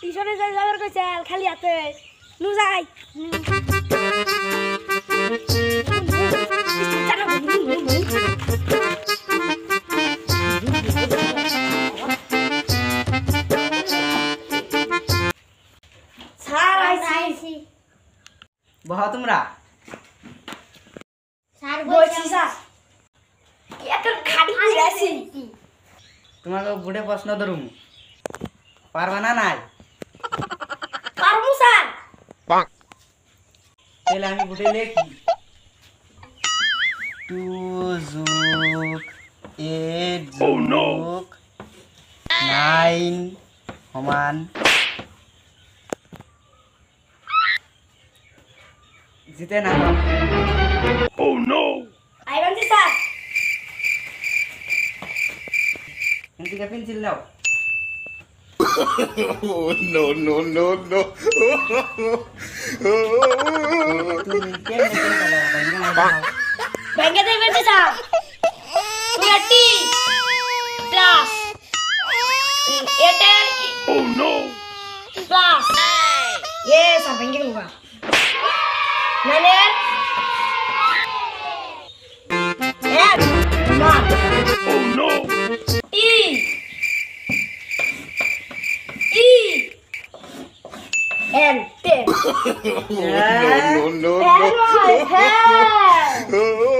টিউশনে যাবার কইছে খালি হাতে নু যাই স্যার আইছি বহা তোমরা স্যার বলছি স্যার একটা খাড়ি দিয়েছি তোমাকে বুড়ে প্রশ্ন ধরুম পারবা না নাই পারবো স্যার তাহলে আমি বুড়ে লেখি 2 যোগ 8 যোগ 9 সমান জিতে না আইবান্তি স্যার এদিকে পেন্সিল দাও No, no, no, no. তুমি কেমনে পেন্সিল দাও ব্যাংকে দেবেন স্যার টি প্লাস এটার প্লাস স্যার ব্যাংকে দেবো মানে No, no, no, no.